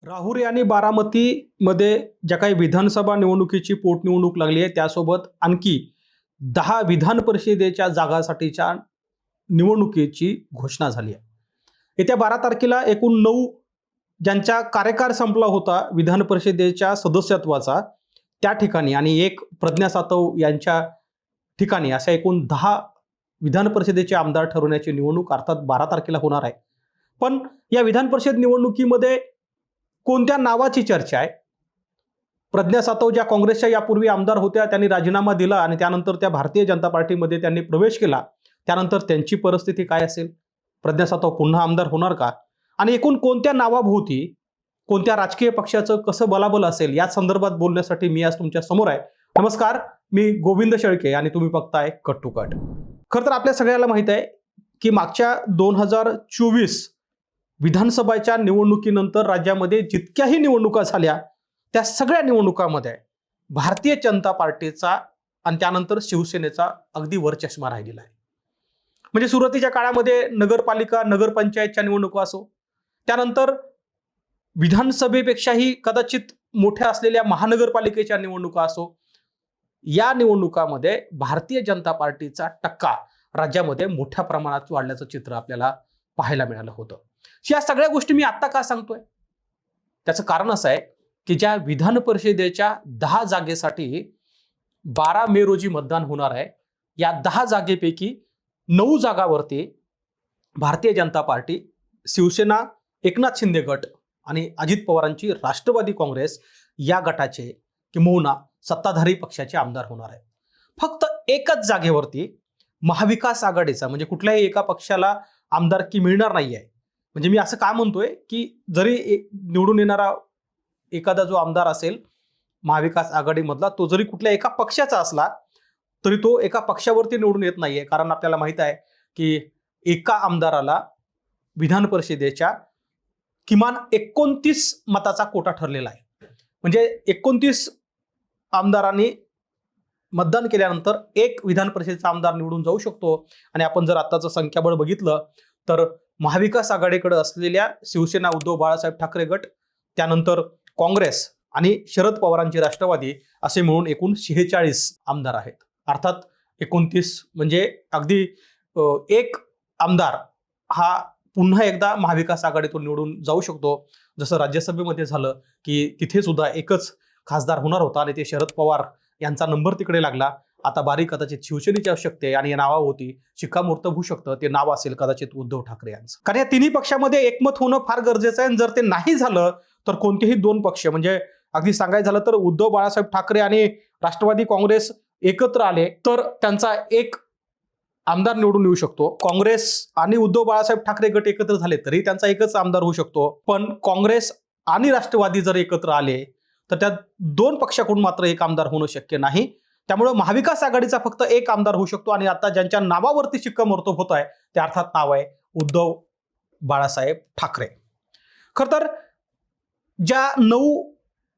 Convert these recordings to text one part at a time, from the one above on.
राहुरी आणि बारामतीमध्ये ज्या काही विधानसभा निवडणुकीची पोटनिवडणूक लागली आहे त्यासोबत आणखी 10 विधान परिषदेच्या जागांसाठीच्या निवडणुकीची घोषणा झाली आहे. येत्या 12 तारखेला एकूण 9 ज्यांचा कार्यकाळ संपला होता विधान परिषदेच्या सदस्यत्वाचा त्या ठिकाणी आणि एक प्रज्ञा सातव यांच्या ठिकाणी अशा एकूण 10 विधान परिषदेचे आमदार ठरवण्याची निवडणूक अर्थात 12 तारखेला होणार आहे. पण या विधान परिषद निवडणुकीमध्ये कोणत्या नावाची चर्चा आहे? प्रज्ञा सातव ज्या काँग्रेसच्या यापूर्वी आमदार होत्या त्यांनी राजीनामा दिला आणि त्यानंतर त्या भारतीय जनता पार्टीमध्ये त्यांनी प्रवेश केला. त्यानंतर त्यांची परिस्थिती काय असेल? प्रज्ञा सातव पुन्हा आमदार होणार का? आणि एकूण कोणत्या नावाभोवती कोणत्या राजकीय पक्षाचं कसं बलाबल असेल या संदर्भात बोलण्यासाठी मी आज तुमच्या समोर आहे. नमस्कार, मी गोविंद शेळके आणि तुम्ही बघताय कट टू कट. खरं तर आपल्या सगळ्याला माहित आहे की मागच्या 2024 विधानसभेच्या निवडणुकीनंतर राज्यामध्ये जितक्याही निवडणुका झाल्या त्या सगळ्या निवडणुकांमध्ये भारतीय जनता पार्टीचा आणि त्यानंतर शिवसेनेचा अगदी वरचष्मा राहिलेला आहे. म्हणजे सुरुवातीच्या काळामध्ये नगरपालिका नगरपंचायतच्या निवडणुका असो, त्यानंतर विधानसभेपेक्षाही कदाचित मोठ्या असलेल्या महानगरपालिकेच्या निवडणुका असो, या निवडणुकामध्ये भारतीय जनता पार्टीचा टक्का राज्यामध्ये मोठ्या प्रमाणात वाढल्याचं चित्र आपल्याला पाहायला मिळालं होतं. या सगळ्या गोष्टी मी आता का सांगतोय? त्याचं कारण असं आहे की ज्या विधान परिषदेच्या 10 जागेसाठी 12 मे रोजी मतदान होणार आहे, या 10 जागेपैकी 9 जागावरती भारतीय जनता पार्टी, शिवसेना, एकनाथ शिंदे गट आणि अजित पवारांची राष्ट्रवादी काँग्रेस या गटाचे किंबहुना सत्ताधारी पक्षाचे आमदार होणार आहे. फक्त एकच जागेवरती महाविकास आघाडीचा म्हणजे कुठल्याही एका पक्षाला आमदारकी मिळणार नाही आहे. म्हणजे मी असं का म्हणतोय की जरी निवडून येणारा एखादा जो आमदार असेल महाविकास आघाडीमधला, तो जरी कुठल्या एका पक्षाचा असला तरी तो एका पक्षावरती निवडून येत नाहीये. कारण आपल्याला माहित आहे की एका आमदाराला विधान परिषदेच्या किमान 29 मताचा कोटा ठरलेला आहे. म्हणजे 29 आमदारांनी मतदान केल्यानंतर एक विधान परिषदेचा आमदार निवडून जाऊ शकतो. आणि आपण जर आताचं संख्याबळ बघितलं तर महाविकास आघाडीकडे असलेल्या शिवसेना, उद्धव बाळासाहेब ठाकरे गट, त्यानंतर काँग्रेस आणि शरद पवारांची राष्ट्रवादी असे मिळून एकूण 46 आमदार आहेत. अर्थात 29 म्हणजे अगदी एक आमदार हा पुन्हा एकदा महाविकास आघाडीतून निवडून जाऊ शकतो. जसं राज्यसभेमध्ये झालं की तिथे सुद्धा एकच खासदार होणार होता आणि ते शरद पवार यांचा नंबर तिकडे लागला. आता बारी कदाचित शिवसेनेची आवश्यकता आहे आणि या नावावरती शिक्कामोर्तब होऊ शकतं. ते नाव असेल कदाचित उद्धव ठाकरे यांचं. कारण या तिन्ही पक्षामध्ये एकमत होणं फार गरजेचं आहे. आणि जर ते नाही झालं तर कोणतेही 2 पक्ष म्हणजे अगदी सांगायचं झालं तर उद्धव बाळासाहेब ठाकरे आणि राष्ट्रवादी काँग्रेस एकत्र आले तर त्यांचा एक आमदार निवडून येऊ शकतो. काँग्रेस आणि उद्धव बाळासाहेब ठाकरे गट एकत्र झाले तरी त्यांचा एकच आमदार होऊ शकतो. पण काँग्रेस आणि राष्ट्रवादी जर एकत्र आले तर त्या 2 पक्षाकडून मात्र एक आमदार होणं शक्य नाही. त्यामुळे महाविकास आघाडीचा फक्त एक आमदार होऊ शकतो. आणि आता ज्यांच्या नावावरती शिक्कामोर्तब होत आहे ते अर्थात नाव आहे उद्धव बाळासाहेब ठाकरे. खरं तर ज्या 9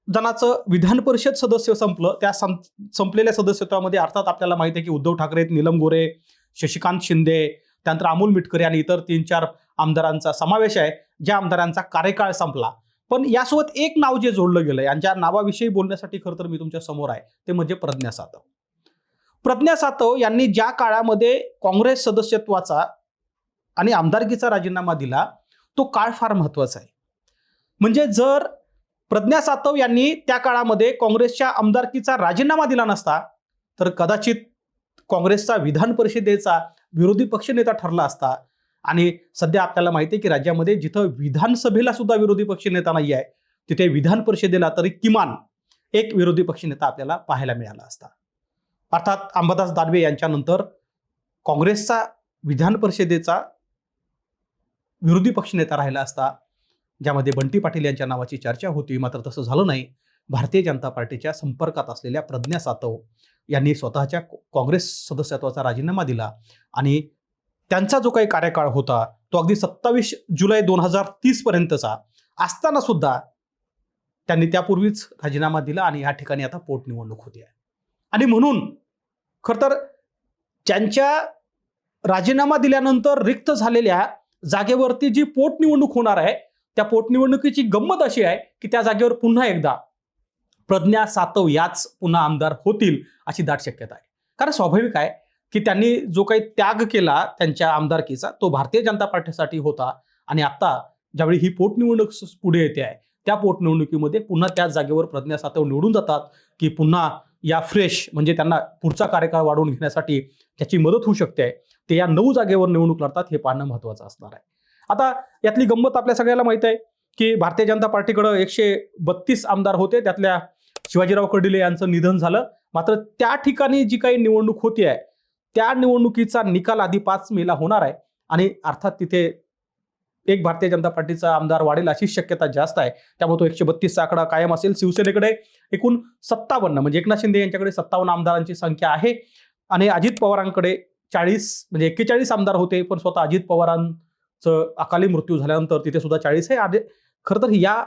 जणांचं विधान परिषद सदस्य संपलं त्या संपलेल्या सदस्यत्वामध्ये अर्थात आपल्याला माहिती आहे की उद्धव ठाकरे, नीलम गोरे, शशिकांत शिंदे, त्यानंतर अमोल मिटकरी आणि इतर 3-4 आमदारांचा समावेश आहे ज्या आमदारांचा कार्यकाळ संपला. पण यासोबत एक नाव जे जोडलं गेलंय आणि ज्या नावाविषयी बोलण्यासाठी खरं तर मी तुमच्या समोर आहे ते म्हणजे प्रज्ञा सातव. प्रज्ञा सातव यांनी ज्या काळामध्ये काँग्रेस सदस्यत्वाचा आणि आमदारकीचा राजीनामा दिला तो काळ फार महत्वाचा आहे. म्हणजे जर प्रज्ञा सातव यांनी त्या काळामध्ये काँग्रेसच्या आमदारकीचा राजीनामा दिला नसता तर कदाचित काँग्रेसचा विधान परिषदेचा विरोधी पक्षनेता ठरला असता. आणि सध्या आपल्याला माहिती आहे की राज्यामध्ये जिथं विधानसभेला सुद्धा विरोधी पक्षनेता नाही आहे तिथे विधान परिषदेला तरी किमान एक विरोधी पक्षनेता आपल्याला पाहायला मिळाला असता. अर्थात अंबादास दानवे यांच्यानंतर काँग्रेसचा विधान परिषदेचा विरोधी पक्षनेता राहिला असता ज्यामध्ये बंटी पाटील यांच्या नावाची चर्चा होती. मात्र तसं झालं नाही. भारतीय जनता पार्टीच्या संपर्कात असलेल्या प्रज्ञा सातव यांनी स्वतःच्या काँग्रेस सदस्यत्वाचा राजीनामा दिला आणि त्यांचा जो काही कार्यकाळ होता तो अगदी 27 जुलै 2030 पर्यंतचा असताना सुद्धा त्यांनी त्यापूर्वीच राजीनामा दिला आणि या ठिकाणी आता पोटनिवडणूक होती आहे. आणि म्हणून खरं तर ज्यांच्या राजीनामा दिल्यानंतर रिक्त झालेल्या जागेवरती जी पोटनिवडणूक होणार आहे त्या पोटनिवडणुकीची गंमत अशी आहे की त्या जागेवर पुन्हा एकदा प्रज्ञा सातव याच पुन्हा आमदार होतील अशी दाट शक्यता आहे. कारण स्वाभाविक आहे की त्यांनी जो काही त्याग केला त्यांच्या आमदारकीचा तो भारतीय जनता पार्टीसाठी होता आणि आता ज्यावेळी ही पोटनिवडणूक पुढे येते आहे त्या पोटनिवडणुकीमध्ये पुन्हा त्याच जागेवर प्रज्ञा सातव निवडून जातात की पुन्हा या फ्रेश म्हणजे त्यांना पुढचा कार्यकाळ वाढवून घेण्यासाठी त्याची मदत होऊ शकते. ते या 9 जागेवर निवडणूक लढतात हे पाहणं महत्त्वाचं असणार आहे. आता यातली गंमत आपल्या सगळ्याला माहित आहे की भारतीय जनता पार्टीकडे 132 आमदार होते, त्यातल्या शिवाजीराव कर्डिले यांचं निधन झालं. मात्र त्या ठिकाणी जी काही निवडणूक होती आहे त्या निवडणुकीचा निकाल आधी 5 मेला होणार आहे आणि अर्थात तिथे एक भारतीय जनता पार्टीचा आमदार वाढेल अशी शक्यता जास्त आहे. त्यामुळे तो 132चा आकडा कायम असेल. शिवसेनेकडे एकूण 57 म्हणजे एकनाथ शिंदे यांच्याकडे 57 आमदारांची संख्या आहे आणि अजित पवारांकडे 40 म्हणजे 41 आमदार होते, पण स्वतः अजित पवारांचं अकाली मृत्यू झाल्यानंतर तिथे सुद्धा 40 आहे. खरं तर या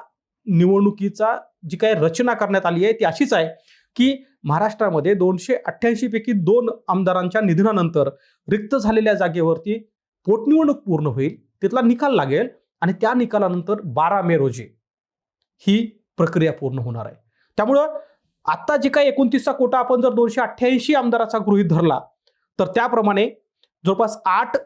निवडणुकीचा जी काही रचना करण्यात आली आहे ती अशीच आहे की महाराष्ट्रामध्ये 288 पैकी 2 आमदारांच्या निधनानंतर रिक्त झालेल्या जागेवरती पोटनिवडणूक पूर्ण होईल, तिथला निकाल लागेल आणि त्या निकालानंतर 12 मे रोजी ही प्रक्रिया पूर्ण होणार आहे. त्यामुळं आता जे काही 29चा कोटा आपण जर 288 आमदाराचा गृहीत धरला तर त्याप्रमाणे जवळपास 8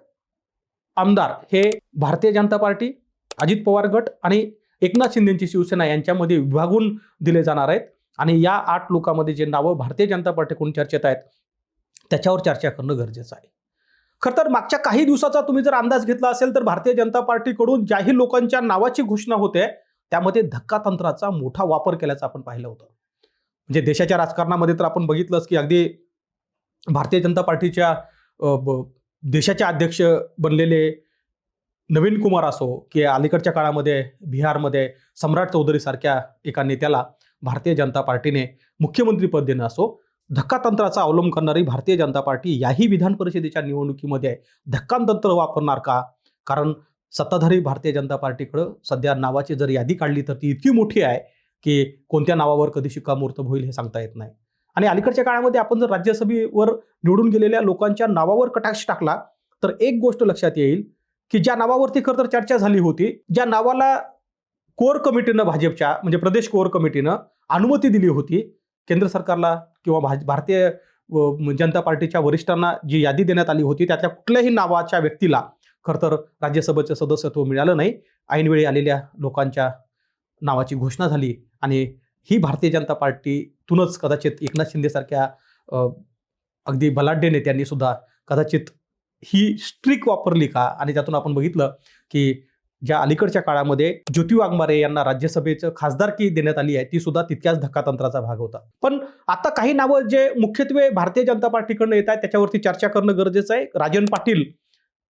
आमदार हे भारतीय जनता पार्टी, अजित पवार गट आणि एकनाथ शिंदेची शिवसेना यांच्यामध्ये विभागून दिले जाणार आहेत आणि या 8 लोकांमध्ये जे नावं भारतीय जनता पार्टीकडून चर्चेत आहेत त्याच्यावर चर्चा करणं गरजेचं आहे. खरं तर मागच्या काही दिवसाचा तुम्ही जर अंदाज घेतला असेल तर भारतीय जनता पार्टीकडून ज्याही लोकांच्या नावाची घोषणा होते त्यामध्ये धक्कातंत्राचा मोठा वापर केल्याचं आपण पाहिलं होतं. म्हणजे देशाच्या राजकारणामध्ये तर आपण बघितलंच की अगदी भारतीय जनता पार्टीच्या देशाचे अध्यक्ष बनलेले नवीन कुमार असो की अलीकडच्या काळामध्ये बिहारमध्ये सम्राट चौधरी सारख्या एका नेत्याला भारतीय जनता पार्टीने मुख्यमंत्री पद देणं असो, धक्कातंत्राचा अवलंब करणारी भारतीय जनता पार्टी याही विधान परिषदेच्या निवडणुकीमध्ये धक्कातंत्र वापरणार का? कारण सत्ताधारी भारतीय जनता पार्टीकडं सध्या नावाची जर यादी काढली तर ती इतकी मोठी आहे की कोणत्या नावावर कधी शिक्कामोर्तब होईल हे सांगता येत नाही. आणि अलीकडच्या काळामध्ये आपण जर राज्यसभेवर निवडून गेलेल्या लोकांच्या नावावर कटाक्ष टाकला तर एक गोष्ट लक्षात येईल की ज्या नावावरती खरं तर चर्चा झाली होती, ज्या नावाला कोर कमिटीनं भाजपच्या म्हणजे प्रदेश कोर कमिटीनं अनुमती दिली होती, केंद्र सरकारला किंवा भारतीय जनता पार्टीच्या वरिष्ठांना जी यादी देण्यात आली होती त्यातल्या कुठल्याही नावाच्या व्यक्तीला खरं तर राज्यसभेचं सदस्यत्व मिळालं नाही. ऐनवेळी आलेल्या लोकांच्या नावाची घोषणा झाली आणि ही भारतीय जनता पार्टीतूनच कदाचित एकनाथ शिंदे सारख्या अगदी बलाढ्य नेत्यांनी सुद्धा कदाचित ही स्ट्रिक वापरली का? आणि त्यातून आपण बघितलं की ज्या अलीकडच्या काळामध्ये ज्योती वाघमारे यांना राज्यसभेचं खासदारकी देण्यात आली आहे ती सुद्धा तितक्याच धक्कातंत्राचा भाग होता. पण आता काही नावं जे मुख्यत्वे भारतीय जनता पार्टीकडनं येत आहेत त्याच्यावरती चर्चा करणं गरजेचं आहे. राजन पाटील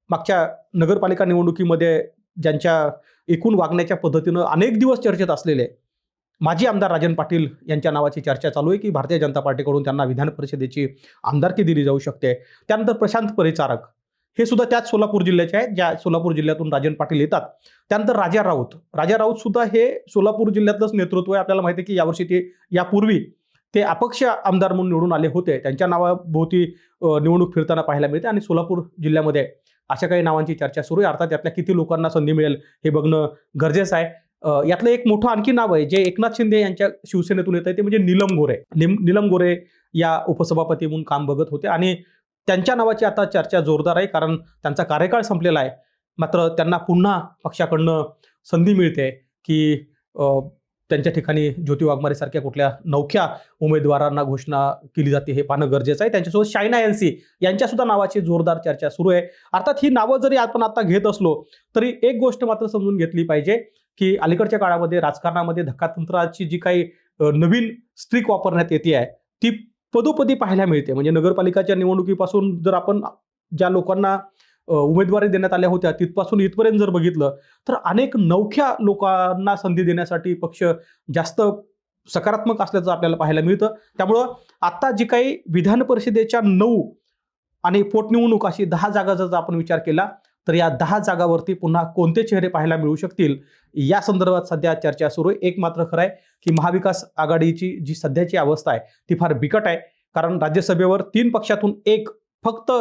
मागच्या नगरपालिका निवडणुकीमध्ये ज्यांच्या एकूण वागण्याच्या पद्धतीनं अनेक दिवस चर्चेत असलेले माजी आमदार राजन पाटील यांच्या नावाची चर्चा चालू आहे की भारतीय जनता पार्टीकडून त्यांना विधान परिषदेची आमदारकी दिली जाऊ शकते. त्यानंतर प्रशांत परिचारक हे सुद्धा त्याच सोलापूर जिल्ह्याचे आहेत, ज्या सोलापूर जिल्ह्यातून राजन पाटील येतात. त्यानंतर राजा राऊत सुद्धा हे सोलापूर जिल्ह्यातलंच नेतृत्व आहे. आपल्याला माहिती आहे की यावर्षी यापूर्वी ते अपक्ष आमदार म्हणून निवडून आले होते. त्यांच्या नावाभोवती निवडणूक फिरताना पाहायला मिळते आणि सोलापूर जिल्ह्यामध्ये अशा काही नावांची चर्चा सुरू आहे. अर्थात यातल्या किती लोकांना संधी मिळेल हे बघणं गरजेचं आहे. यातलं एक मोठं आणखी नाव आहे जे एकनाथ शिंदे यांच्या शिवसेनेतून येत आहे ते म्हणजे नीलम गोरे या उपसभापती म्हणून काम बघत होते आणि त्यांच्या नावाची आता चर्चा जोरदार आहे कारण त्यांचा कार्यकाळ संपलेला आहे. मात्र त्यांना पुन्हा पक्षाकडनं संधी मिळते की त्यांच्या ठिकाणी ज्योती वाघमारे सारख्या कुठल्या नवख्या उमेदवारांना घोषणा केली जाते हे पाहणं गरजेचं आहे. त्यांच्यासोबत शायना एनसी यांच्या सुद्धा नावाची जोरदार चर्चा सुरू आहे. अर्थात ही नावं जरी आपण आता घेत असलो तरी एक गोष्ट मात्र समजून घेतली पाहिजे की अलीकडच्या काळामध्ये राजकारणामध्ये धक्कातंत्राची जी काही नवीन स्ट्रिक वापरण्यात येते आहे ती पदोपदी पाहायला मिळते. म्हणजे नगरपालिकाच्या निवडणुकीपासून जर आपण ज्या लोकांना उमेदवारी देण्यात आल्या होत्या तिथपासून इथपर्यंत जर बघितलं तर अनेक नवख्या लोकांना संधी देण्यासाठी पक्ष जास्त सकारात्मक असल्याचं आपल्याला पाहायला मिळतं. त्यामुळं आता जी काही विधान परिषदेच्या 9 आणि पोटनिवडणूक अशी 10 जागा जर आपण विचार केला तर या 10 जागावरती पुन्हा कोणते चेहरे पाहायला मिळू शकतील या संदर्भात सध्या चर्चा सुरू आहे. एक मात्र खरं आहे की महाविकास आघाडीची जी सध्याची अवस्था आहे ती फार बिकट आहे. कारण राज्यसभेवर 3 पक्षातून एक फक्त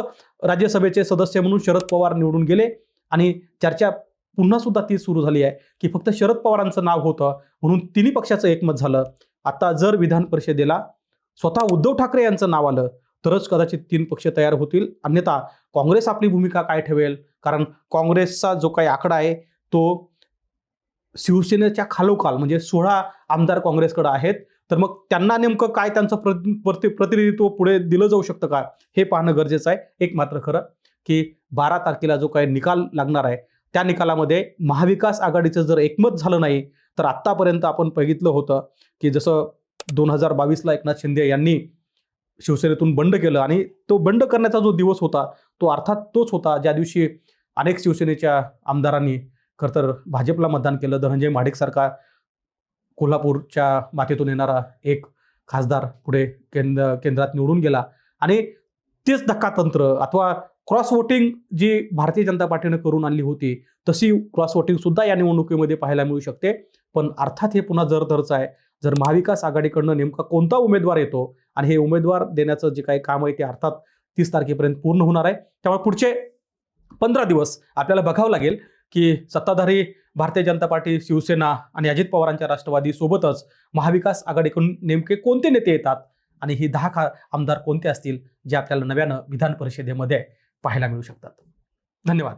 राज्यसभेचे सदस्य म्हणून शरद पवार निवडून गेले आणि चर्चा पुन्हा सुद्धा ती सुरू झाली आहे की फक्त शरद पवारांचं नाव होतं म्हणून तिन्ही पक्षाचं एकमत झालं. आता जर विधान परिषदेला स्वतः उद्धव ठाकरे यांचं नाव आलं तरच कदाचित 3 पक्ष तयार होतील. अन्यथा काँग्रेस आपली भूमिका काय ठेवेल? कारण काँग्रेसचा जो काही आकडा आहे तो शिवसेनेच्या खालोखाल म्हणजे 16 आमदार काँग्रेसकडे आहेत. तर मग त्यांना नेमकं काय त्यांचं प्रतिनिधित्व पुढे दिलं जाऊ शकतं का हे पाहणं गरजेचं आहे. एक मात्र खरं की 12 तारखेला जो काही निकाल लागणार आहे त्या निकालामध्ये महाविकास आघाडीचं जर एकमत झालं नाही तर आत्तापर्यंत आपण बघितलं होतं की जसं 2022ला एकनाथ शिंदे यांनी शिवसेनेतून बंड केलं आणि तो बंड करण्याचा जो दिवस होता तो अर्थात तोच होता ज्या दिवशी अनेक शिवसेनेच्या आमदारांनी खरं तर भाजपला मतदान केलं. धनंजय महाडिकसारखा कोल्हापूरच्या मातीतून येणारा एक खासदार पुढे केंद्रात निवडून गेला आणि तेच धक्कातंत्र अथवा क्रॉस वोटिंग जी भारतीय जनता पार्टीने करून आणली होती तशी क्रॉस वोटिंग सुद्धा या निवडणुकीमध्ये पाहायला मिळू शकते. पण अर्थात हे पुन्हा जरतरचं आहे. जर महाविकास आघाडीकडनं नेमका कोणता उमेदवार येतो आणि हे उमेदवार देण्याचं जे काही काम आहे ते अर्थात 30 तारखेपर्यंत पूर्ण होणार आहे. त्यामुळे पुढचे 15 दिवस आपल्याला बघावं लागेल की सत्ताधारी भारतीय जनता पार्टी, शिवसेना आणि अजित पवारांच्या राष्ट्रवादी सोबतच महाविकास आघाडीकडून नेमके कोणते नेते येतात आणि ही 10 आमदार कोणते असतील जे आपल्याला नव्यानं विधान परिषदेमध्ये पाहायला मिळू शकतात. धन्यवाद.